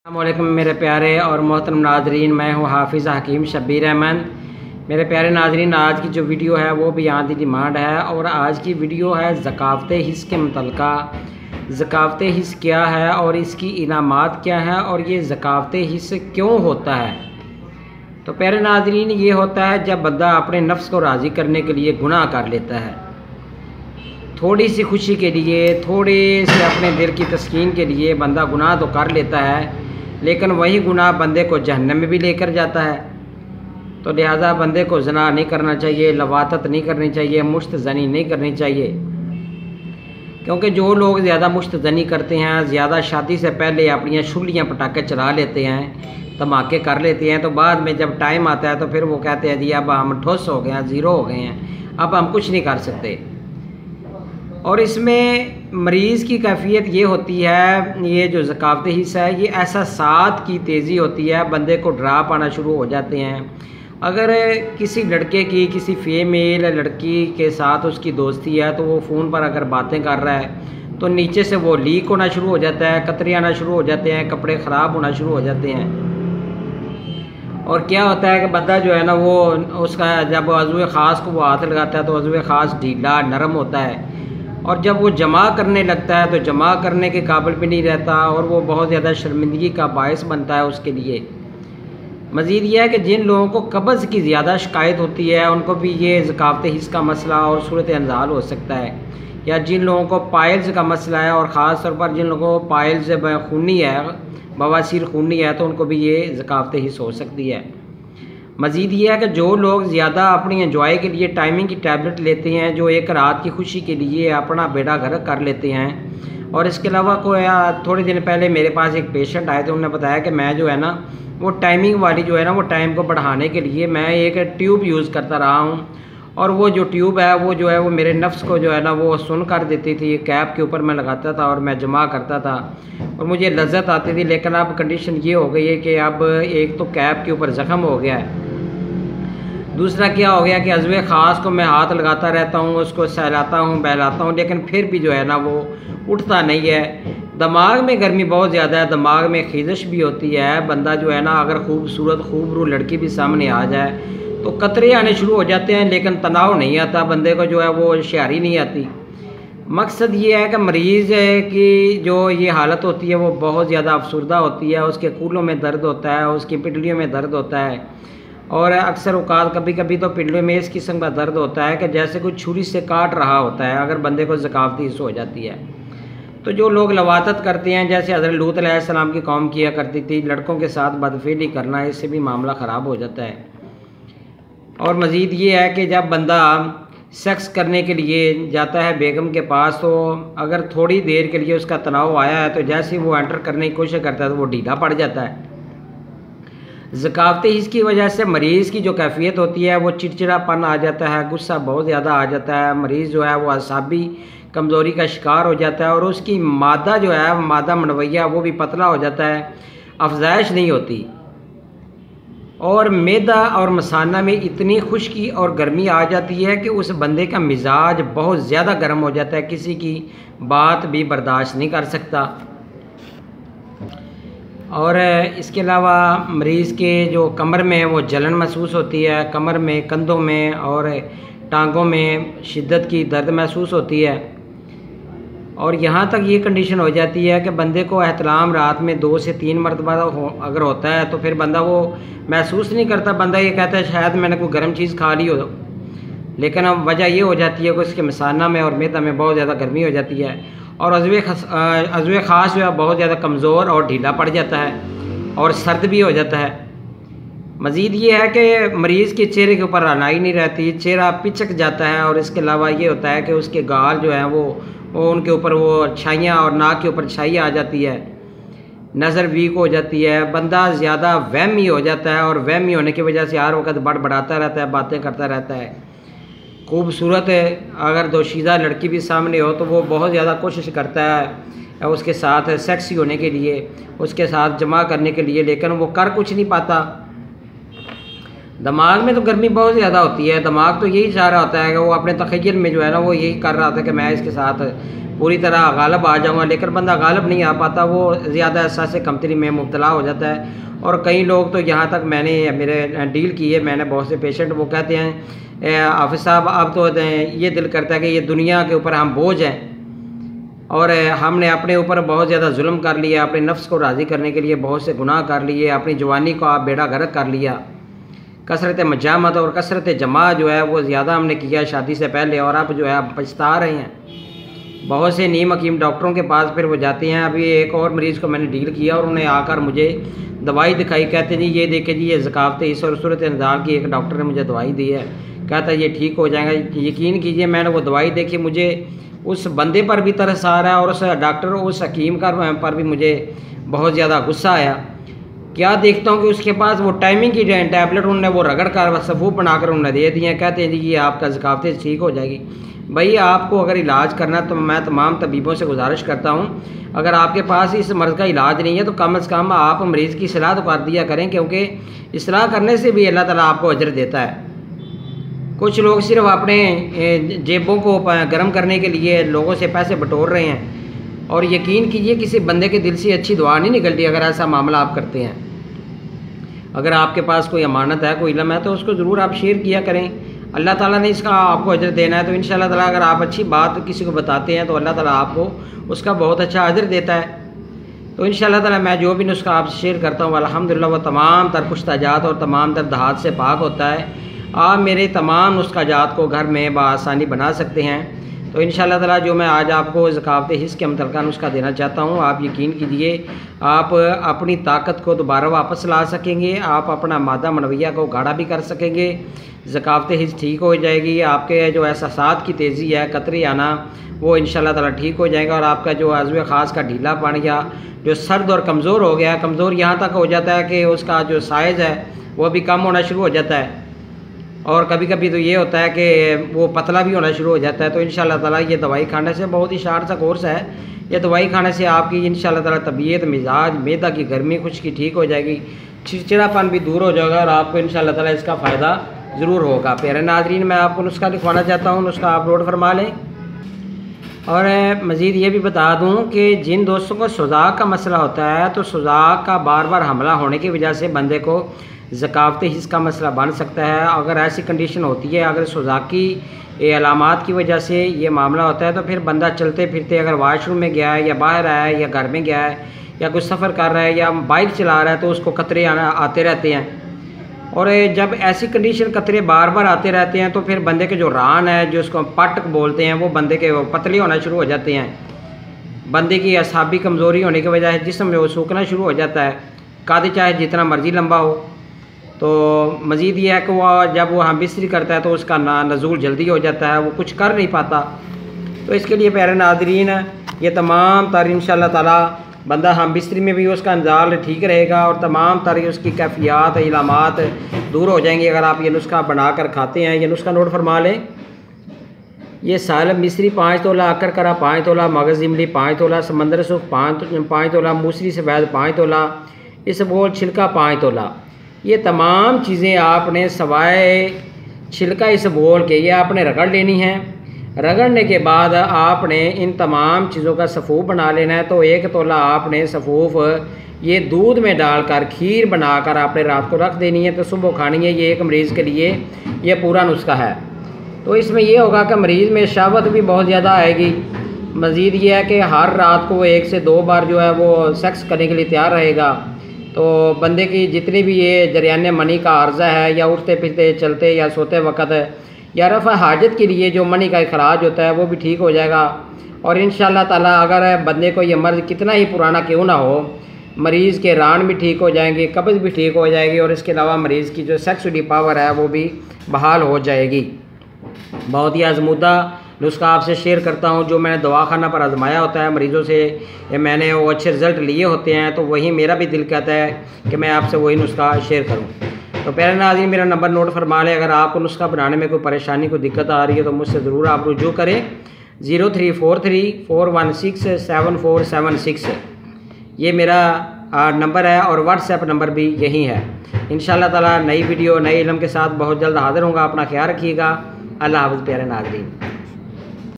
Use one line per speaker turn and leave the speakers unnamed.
अस्सलामुअलैकुम मेरे प्यारे और मोहतरम नाजरीन, मैं हूँ हाफिज़ हकीम शब्बीर अहमद। मेरे प्यारे नाजरीन, आज की जो वीडियो है वो भी यहाँ की डिमांड है और आज की वीडियो है ज़कावत हिस्स के मुतल्लिका। ज़कावत हिस्स क्या है और इसकी इनामात क्या है और ये ज़कावत हिस्स क्यों होता है। तो प्यारे नाजरीन, ये होता है जब बंदा अपने नफ्स को राज़ी करने के लिए गुनाह कर लेता है, थोड़ी सी खुशी के लिए, थोड़े से अपने दिल की तस्कीन के लिए बंदा गुनाह तो कर लेता है, लेकिन वही गुनाह बंदे को जहन्नम में भी लेकर जाता है। तो लिहाजा बंदे को ज़ना नहीं करना चाहिए, लवातत नहीं करनी चाहिए, मुश्तज़नी नहीं करनी चाहिए। क्योंकि जो लोग ज़्यादा मुश्तज़नी करते हैं, ज़्यादा शादी से पहले अपनी शुलियाँ पटाखे चला लेते हैं, धमाके कर लेते हैं, तो बाद में जब टाइम आता है तो फिर वो कहते हैं जी अब हम ठुस हो गए हैं, ज़ीरो हो गए हैं, अब हम कुछ नहीं कर सकते। और इसमें मरीज़ की कैफियत ये होती है, ये जो ज़कावत हिस्सा है, ये एहसासात की तेज़ी होती है, बंदे को ड्राप आना शुरू हो जाते हैं। अगर किसी लड़के की, किसी फीमेल लड़की के साथ उसकी दोस्ती है तो वो फ़ोन पर अगर बातें कर रहा है तो नीचे से वो लीक होना शुरू हो जाता है, कतरे आना शुरू हो जाते हैं, कपड़े ख़राब होना शुरू हो जाते हैं। और क्या होता है कि बंदा जो है ना, वो उसका जब अज़्वे ख़ास को वो हाथ लगाता है तो अज़्वे ख़ास ढीला नरम होता है, और जब वो जमा करने लगता है तो जमा करने के काबिल भी नहीं रहता और वो बहुत ज़्यादा शर्मिंदगी का बायस बनता है उसके लिए। मज़ीद यह है कि जिन लोगों को कब्ज़ की ज़्यादा शिकायत होती है उनको भी ये ज़कावत हिस्स का मसला और सूरत अंजाल हो सकता है, या जिन लोगों को पाइल्स का मसला है और ख़ास तौर पर जिन लोगों को पाइल्स खूनी है, बवासीर खूनी है, तो उनको भी ये ज़कावत हिस्स हो सकती है। मज़ीद ये है कि जो लोग ज़्यादा अपनी एंजॉय के लिए टाइमिंग की टैबलेट लेते हैं, जो एक रात की खुशी के लिए अपना बेड़ा गर्क कर लेते हैं। और इसके अलावा कोई थोड़े दिन पहले मेरे पास एक पेशेंट आए थे, उन्होंने बताया कि मैं जो है ना वो टाइमिंग वाली जो है ना वो टाइम को बढ़ाने के लिए मैं एक ट्यूब यूज़ करता रहा हूँ, और वो जो ट्यूब है वो जो है वो मेरे नफ्स को जो है ना वो सुन कर देती थी। कैप के ऊपर मैं लगाता था और मैं जमा करता था और मुझे लज्जत आती थी। लेकिन अब कंडीशन ये हो गई है कि अब एक तो कैप के ऊपर ज़ख़म हो गया है, दूसरा क्या हो गया कि अज़्वे ख़ास को मैं हाथ लगाता रहता हूँ, उसको सहलाता हूँ, बहलाता हूँ, लेकिन फिर भी जो है ना वो उठता नहीं है। दिमाग में गर्मी बहुत ज़्यादा है, दिमाग में खीज़श भी होती है। बंदा जो है ना अगर खूबसूरत खूबरू लड़की भी सामने आ जाए तो कतरे आने शुरू हो जाते हैं, लेकिन तनाव नहीं आता बंदे को, जो है वो होशियारी नहीं आती। मकसद ये है कि मरीज़ की जो ये हालत होती है वो बहुत ज़्यादा अफसरदा होती है, उसके कूलों में दर्द होता है, उसकी पिंडलियों में दर्द होता है, और अक्सर औकात कभी कभी तो पिंडलियों में इस किस्म का दर्द होता है कि जैसे कोई छुरी से काट रहा होता है अगर बंदे को ज़कावत हिस्स हो जाती है। तो जो लोग लवातत करते हैं, जैसे हज़रत लूत अलैहिस्सलाम की कौम किया करती थी, लड़कों के साथ बदफेली करना, इससे भी मामला ख़राब हो जाता है। और मज़ीद ये है कि जब बंदा सेक्स करने के लिए जाता है बेगम के पास, तो अगर थोड़ी देर के लिए उसका तनाव आया है तो जैसे ही वो एंटर करने की कोशिश करता है तो वो ढीला पड़ जाता है। ज़कावत हिस्स की वजह से मरीज़ की जो कैफियत होती है वो चिड़चिड़ापन आ जाता है, गुस्सा बहुत ज़्यादा आ जाता है, मरीज़ जो है वो असाबी कमज़ोरी का शिकार हो जाता है और उसकी मादा जो है, मादा मनवैया, वो भी पतला हो जाता है, अफजाइश नहीं होती, और मैदा और मसाना में इतनी खुश्की और गर्मी आ जाती है कि उस बंदे का मिजाज बहुत ज़्यादा गर्म हो जाता है, किसी की बात भी बर्दाश्त नहीं कर सकता। और इसके अलावा मरीज़ के जो कमर में वो जलन महसूस होती है, कमर में, कंधों में और टांगों में शिद्दत की दर्द महसूस होती है, और यहाँ तक ये कंडीशन हो जाती है कि बंदे को एहतलाम रात में 2 से 3 मरतबा अगर होता है तो फिर बंदा वो महसूस नहीं करता, बंदा ये कहता है शायद मैंने कोई गर्म चीज़ खा ली हो, लेकिन अब वजह ये हो जाती है कि उसके मसाना में और मैदा में बहुत ज़्यादा गर्मी हो जाती है, और अज़्वे ख़ास जो है बहुत ज़्यादा कमज़ोर और ढीला पड़ जाता है और सर्द भी हो जाता है। मज़ीद ये है कि मरीज़ के चेहरे के ऊपर रनाई नहीं रहती, चेहरा पिचक जाता है, और इसके अलावा ये होता है कि उसके गाल जो हैं वो उनके ऊपर वो छाइयाँ, और नाक के ऊपर छाइयाँ आ जाती है, नज़र वीक हो जाती है, बंदा ज़्यादा वहमी हो जाता है, और वहमी होने की वजह से हर वक्त बड़बड़ाता रहता है, बातें करता रहता है। खूबसूरत अगर दोशीदा लड़की भी सामने हो तो वो बहुत ज़्यादा कोशिश करता है उसके साथ सेक्सी होने के लिए, उसके साथ जमा करने के लिए, लेकिन वो कर कुछ नहीं पाता। दिमाग में तो गर्मी बहुत ज़्यादा होती है, दिमाग तो यही चाह रहा होता है कि वो अपने तख़य्युल में जो है ना वो यही कर रहा था कि मैं इसके साथ पूरी तरह गालिब आ जाऊँगा, लेकिन बंदा गालिब नहीं आ पाता, वो ज़्यादा एहसास कमतरी में मुब्तला हो जाता है। और कई लोग तो यहाँ तक मैंने मेरे डील की है, मैंने बहुत से पेशेंट वो कहते हैं हाफिज़ साहब अब तो ये दिल करता है कि ये दुनिया के ऊपर हम बोझ हैं और हमने अपने ऊपर बहुत ज़्यादा जुल्म कर लिया, अपने नफ्स को राज़ी करने के लिए बहुत से गुनाह कर लिए, अपनी जवानी को आप बेड़ा गर्क कर लिया। कसरत मजामत और कसरत जमा जो है वो ज़्यादा हमने किया शादी से पहले, और अब जो है आप पछता रहे हैं। बहुत से नीम हकीम डॉक्टरों के पास फिर वो जाते हैं। अभी एक और मरीज़ को मैंने डील किया और उन्हें आकर मुझे दवाई दिखाई, कहते जी ये देखे जी ये ज़कावत इस और सूरत इंतज़ार की एक डॉक्टर ने मुझे दवाई दी है, कहता है ये ठीक हो जाएगा। यकीन कीजिए मैंने वो दवाई देखी, मुझे उस बंदे पर भी तरस आ रहा है और उस डॉक्टर उस हकीम पर भी मुझे बहुत ज़्यादा गुस्सा आया। क्या देखता हूँ कि उसके पास वो टाइमिंग की टैबलेट उन्होंने वो रगड़ कर सफूफ बनाकर उन्होंने दे दिए, कहते हैं जी ये आपका ज़कावत ठीक हो जाएगी। भाई आपको अगर इलाज करना तो मैं तमाम तबीबों से गुजारिश करता हूँ, अगर आपके पास इस मर्ज़ का इलाज नहीं है तो कम से कम आप मरीज़ की सलाह तो कर दिया करें, क्योंकि इस्लाह करने से भी अल्लाह ताला आपको अजर देता है। कुछ लोग सिर्फ अपने जेबों को गर्म करने के लिए लोगों से पैसे बटोर रहे हैं, और यकीन कीजिए किसी बंदे के दिल से अच्छी दुआ नहीं निकलती अगर ऐसा मामला आप करते हैं। अगर आपके पास कोई अमानत है, कोई इल्म है, तो उसको ज़रूर आप शेयर किया करें। अल्लाह ताला ने इसका आपको अजर देना है, तो इंशाअल्लाह ताला अगर आप अच्छी बात किसी को बताते हैं तो अल्लाह ताला आपको उसका बहुत अच्छा अजर देता है। तो इंशाअल्लाह ताला मैं जो भी नुस्खा आपसे शेयर करता हूँ अल्हम्दुलिल्लाह वो तमाम तर पुश्ताजात और तमाम तर दहात से पाक होता है। आप मेरे तमाम नुस्खाजात को घर में बआसानी बना सकते हैं। तो इंशाअल्लाह ताला जो मैं आज आपको ज़कावत हिस्स के मुतल्लिक़ नुस्खा देना चाहता हूँ, आप यकीन कीजिए आप अपनी ताकत को दोबारा वापस ला सकेंगे, आप अपना मादा मनविया को गाढ़ा भी कर सकेंगे, ज़कावत हिस्स ठीक हो जाएगी, आपके जो एहसासात की तेज़ी है, कतरे आना, वो इंशाअल्लाह ताला ठीक हो जाएगा, और आपका जो अज़्व ख़ास का ढीलापन या जो सर्द और कमज़ोर हो गया, कमज़ोर यहाँ तक हो जाता है कि उसका जो साइज़ है वो भी कम होना शुरू हो जाता है, और कभी कभी तो ये होता है कि वो पतला भी होना शुरू हो जाता है। तो इंशाअल्लाह ताला ये दवाई खाने से बहुत ही शार सा कोर्स है, ये दवाई खाने से आपकी इंशाअल्लाह ताला तबीयत, मिजाज, मैदा की गर्मी, खुश्की ठीक हो जाएगी, चिड़चिड़ापन भी दूर हो जाएगा, और आपको इंशाअल्लाह ताला इसका फ़ायदा ज़रूर होगा। प्यारे नाज़रीन, मैं आपको नुस्खा लिखवाना चाहता हूँ, नुस्खा आप नोट फरमा लें। और मज़ीद ये भी बता दूँ कि जिन दोस्तों को सुज़ाक का मसला होता है, तो सुज़ाक का बार बार हमला होने की वजह से बंदे को ज़कावत हिस्स का मसला बन सकता है। अगर ऐसी कंडीशन होती है, अगर सुज़ाकी अलामात की वजह से ये मामला होता है, तो फिर बंदा चलते फिरते अगर वाशरूम में गया है या बाहर आया है या घर में गया है या कुछ सफ़र कर रहा है या बाइक चला रहा है, तो उसको कतरे आते रहते हैं। और जब ऐसी कंडीशन कतरे बार बार आते रहते हैं, तो फिर बंदे के जो रान है, जो उसको पट बोलते हैं, वो बंदे के पतले होना शुरू हो जाते हैं। बंदे की असाबी कमज़ोरी होने की वजह से जिस्म में वो सूखना शुरू हो जाता है, कद चाहे जितना मर्ज़ी लंबा हो। तो मज़ीद ये है कि वो जब वो हम बिस्तरी करता है तो उसका नज़ूल जल्दी हो जाता है, वो कुछ कर नहीं पाता। तो इसके लिए प्यारे नाज़रीन, ये तमाम तर इंशाअल्लाह ताला बंदा हम बिस्तरी में भी उसका नज़ाल ठीक रहेगा, और तमाम तर उसकी कैफियत, इलामात दूर हो जाएंगी अगर आप ये नुस्खा बना कर खाते हैं। ये नुस्खा नोट फरमा लें। ये सालम मिस्री 5 तोला, अकर करा 5 तोला, मगज़ इमली 5 तोला, समंदर सुख 5 तोला, मूसरी सफ़ेद 5 तोला, इसबगोल छिलका 5 तोला। ये तमाम चीज़ें आपने सवाए छिलका इसबगोल के ये आपने रगड़ लेनी है। रगड़ने के बाद आपने इन तमाम चीज़ों का सफ़ूफ बना लेना है। तो 1 तोला आपने सफ़ूफ ये दूध में डालकर खीर बनाकर आपने रात को रख देनी है, तो सुबह खानी है। ये एक मरीज़ के लिए ये पूरा नुस्खा है। तो इसमें यह होगा कि मरीज़ में शहावत भी बहुत ज़्यादा आएगी। मज़ीद ये है कि हर रात को 1 से 2 बार जो है वो सेक्स करने के लिए तैयार रहेगा। तो बंदे की जितनी भी ये जरियान मनी का अर्ज़ा है, या उठते फिरते चलते या सोते वक़्त या रफ़ा हाजत के लिए जो मनी का अखराज होता है वो भी ठीक हो जाएगा। और इंशाअल्लाह ताला अगर बंदे को ये मर्ज़ कितना ही पुराना क्यों ना हो, मरीज़ के रान भी ठीक हो जाएंगे, कब्ज़ भी ठीक हो जाएगी, और इसके अलावा मरीज़ की जो सेक्सुअल पावर है वो भी बहाल हो जाएगी। बहुत ही आजमूदा नुस्खा आपसे शेयर करता हूँ, जो मैंने दवाखाना पर आजमाया होता है मरीज़ों से, मैंने वो अच्छे रिज़ल्ट लिए होते हैं। तो वही मेरा भी दिल कहता है कि मैं आपसे वही नुस्खा शेयर करूँ। तो प्यारे नाज़रीन, मेरा नंबर नोट फरमा लें। अगर आपको नुस्खा बनाने में कोई परेशानी, कोई दिक्कत आ रही है, तो मुझसे ज़रूर आप रुजू करें। 0343416747 ये मेरा नंबर है, और व्हाट्सएप नंबर भी यही है। इंशाअल्लाह ताला नई वीडियो नए इल्म के साथ बहुत जल्द हाज़िर होंगे। अपना ख्याल रखिएगा। अल्लाह हाफ़िज़ प्यारे नाज़रीन।